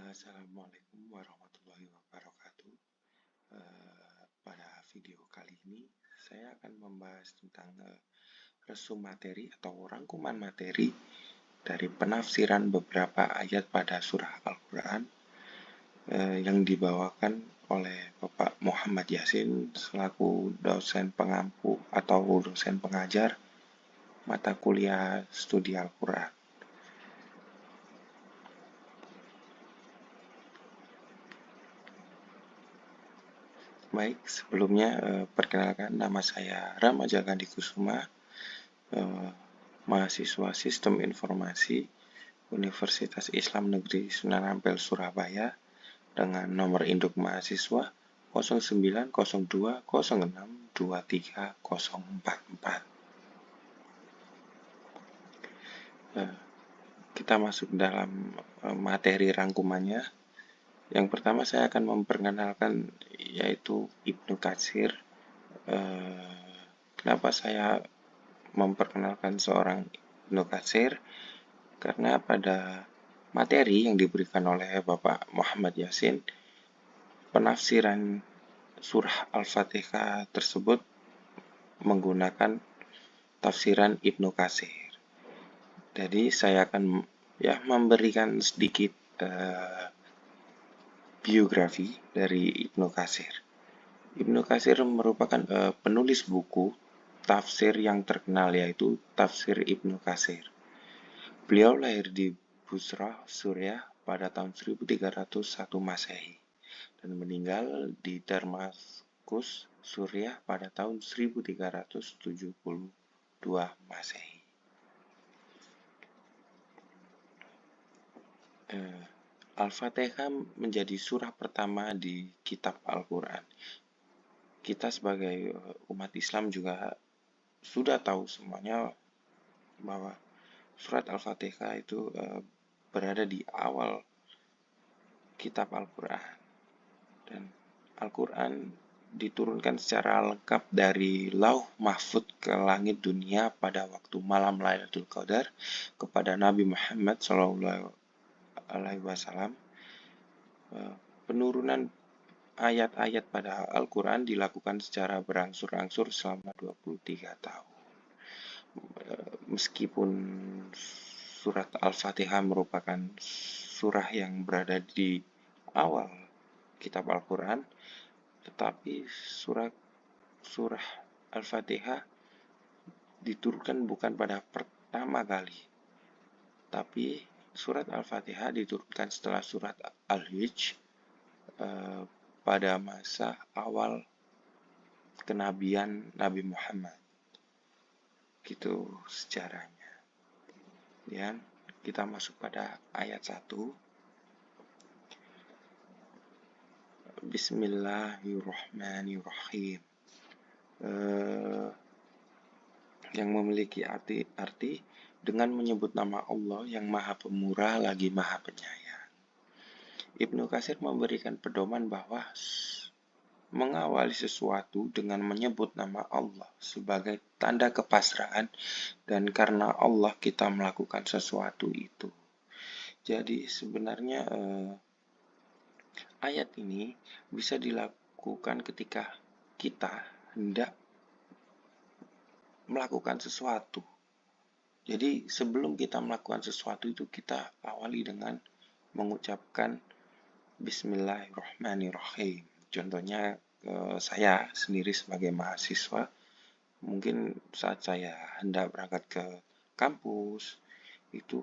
Assalamualaikum warahmatullahi wabarakatuh. Pada video kali ini saya akan membahas tentang resum materi atau rangkuman materi dari penafsiran beberapa ayat pada surah Al-Quran yang dibawakan oleh Bapak Muhammad Yasin selaku dosen pengampu atau dosen pengajar mata kuliah studi Al-Quran. Baik, sebelumnya perkenalkan, nama saya Rama Jagandi Kusuma, mahasiswa Sistem Informasi Universitas Islam Negeri Sunan Ampel, Surabaya, dengan nomor induk mahasiswa 090206230044. Kita masuk dalam materi rangkumannya. Yang pertama saya akan memperkenalkan yaitu Ibnu Katsir. Kenapa saya memperkenalkan seorang Ibnu Katsir? Karena pada materi yang diberikan oleh Bapak Muhammad Yasin, penafsiran surah Al-Fatihah tersebut menggunakan tafsiran Ibnu Katsir. Jadi saya akan memberikan sedikit biografi dari Ibnu Katsir. Ibnu Katsir merupakan penulis buku tafsir yang terkenal, yaitu Tafsir Ibnu Katsir. Beliau lahir di Busra, Suriah pada tahun 1301 Masehi dan meninggal di Damaskus, Suriah pada tahun 1372 Masehi. Al-Fatihah menjadi surah pertama di kitab Al-Quran. Kita sebagai umat Islam juga sudah tahu semuanya bahwa surat Al-Fatihah itu berada di awal kitab Al-Quran. Dan Al-Quran diturunkan secara lengkap dari Lauh Mahfudz ke langit dunia pada waktu malam Lailatul Qadar kepada Nabi Muhammad SAW. Penurunan ayat-ayat pada Al-Quran dilakukan secara berangsur-angsur selama 23 tahun. Meskipun surat Al-Fatihah merupakan surah yang berada di awal kitab Al-Quran, tetapi surah Al-Fatihah diturunkan bukan pada pertama kali, tapi surat Al-Fatihah diturunkan setelah surat Al-Hijj pada masa awal kenabian Nabi Muhammad. Gitu sejarahnya. Dan kita masuk pada ayat 1. Bismillahirrahmanirrahim. Yang memiliki arti dengan menyebut nama Allah yang Maha Pemurah lagi Maha Penyayang. Ibnu Katsir memberikan pedoman bahwa mengawali sesuatu dengan menyebut nama Allah sebagai tanda kepasrahan, dan karena Allah kita melakukan sesuatu itu. Jadi sebenarnya ayat ini bisa dilakukan ketika kita hendak melakukan sesuatu. Jadi sebelum kita melakukan sesuatu itu kita awali dengan mengucapkan Bismillahirrahmanirrahim. Contohnya saya sendiri sebagai mahasiswa, mungkin saat saya hendak berangkat ke kampus, itu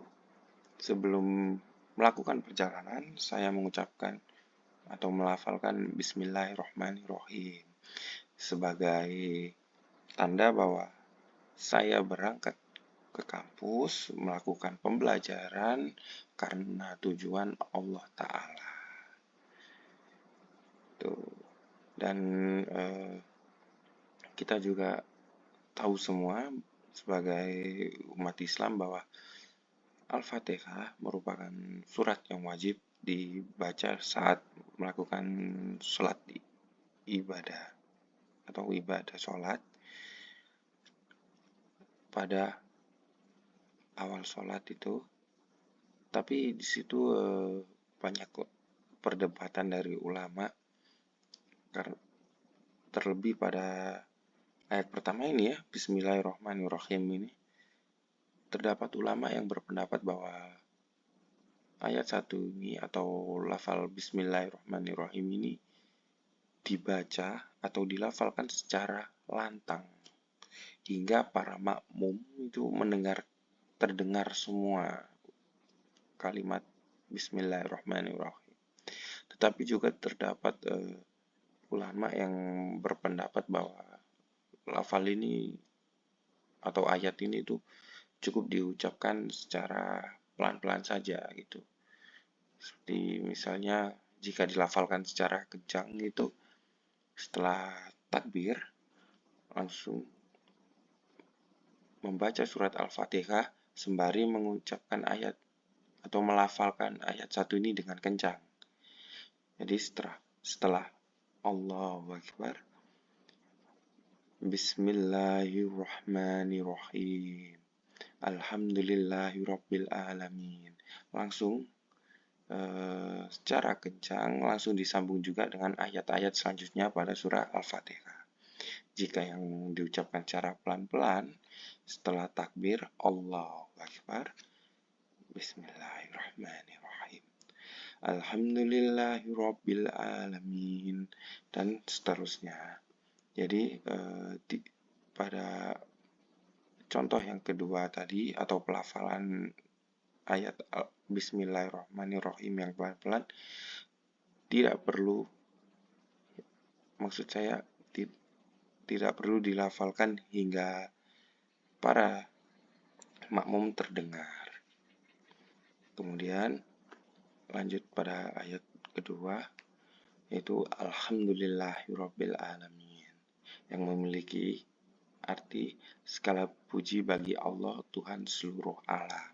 sebelum melakukan perjalanan saya mengucapkan atau melafalkan Bismillahirrahmanirrahim sebagai tanda bahwa saya berangkat ke kampus melakukan pembelajaran karena tujuan Allah Ta'ala. Dan kita juga tahu semua sebagai umat Islam bahwa Al-Fatihah merupakan surat yang wajib dibaca saat melakukan sholat ibadah atau ibadah sholat. Pada awal sholat itu, tapi di situ banyak perdebatan dari ulama, karena terlebih pada ayat pertama ini ya, Bismillahirrahmanirrahim ini. Terdapat ulama yang berpendapat bahwa ayat 1 ini atau lafal Bismillahirrahmanirrahim ini dibaca atau dilafalkan secara lantang hingga para makmum itu terdengar semua kalimat Bismillahirrahmanirrahim. Tetapi juga terdapat ulama yang berpendapat bahwa lafal ini atau ayat ini tuh cukup diucapkan secara pelan-pelan saja gitu. Seperti misalnya jika dilafalkan secara kencang itu setelah takbir langsung membaca surat Al-Fatihah sembari mengucapkan ayat atau melafalkan ayat 1 ini dengan kencang. Jadi setelah Allahu Akbar, Bismillahirrahmanirrahim, Alhamdulillahirabbil alamin. Langsung secara kencang langsung disambung juga dengan ayat-ayat selanjutnya pada surah Al-Fatihah. Jika yang diucapkan secara pelan-pelan setelah takbir Allahu Akbar, Bismillahirrahmanirrahim, Alhamdulillahirabbil alamin, dan seterusnya. Jadi pada contoh yang kedua tadi atau pelafalan ayat Bismillahirrahmanirrahim yang pelan-pelan tidak perlu, maksud saya tidak perlu dilafalkan hingga para makmum terdengar. Kemudian lanjut pada ayat kedua, yaitu Alhamdulillahirabbil alamin, yang memiliki arti segala puji bagi Allah Tuhan seluruh alam.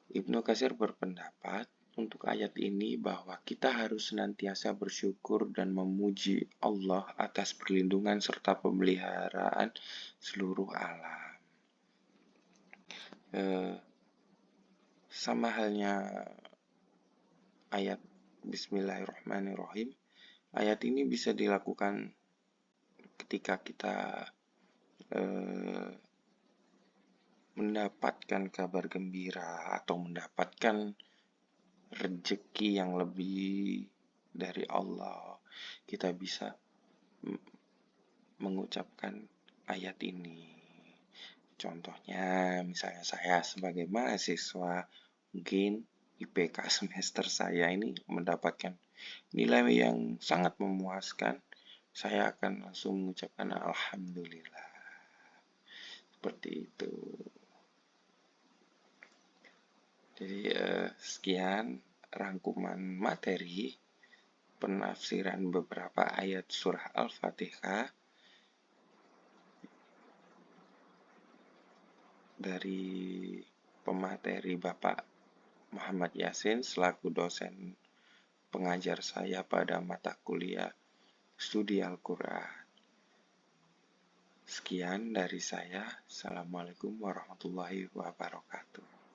Ibnu Katsir berpendapat untuk ayat ini bahwa kita harus senantiasa bersyukur dan memuji Allah atas perlindungan serta pemeliharaan seluruh alam. Sama halnya ayat Bismillahirrahmanirrahim, ayat ini bisa dilakukan ketika kita mendapatkan kabar gembira atau mendapatkan rezeki yang lebih dari Allah. Kita bisa mengucapkan ayat ini. Contohnya misalnya saya sebagai mahasiswa, mungkin IPK semester saya ini mendapatkan nilai yang sangat memuaskan, saya akan langsung mengucapkan Alhamdulillah. Seperti itu. Jadi sekian rangkuman materi penafsiran beberapa ayat surah Al-Fatihah dari pemateri Bapak Muhammad Yasin selaku dosen pengajar saya pada mata kuliah studi Al-Quran. Sekian dari saya. Assalamualaikum warahmatullahi wabarakatuh.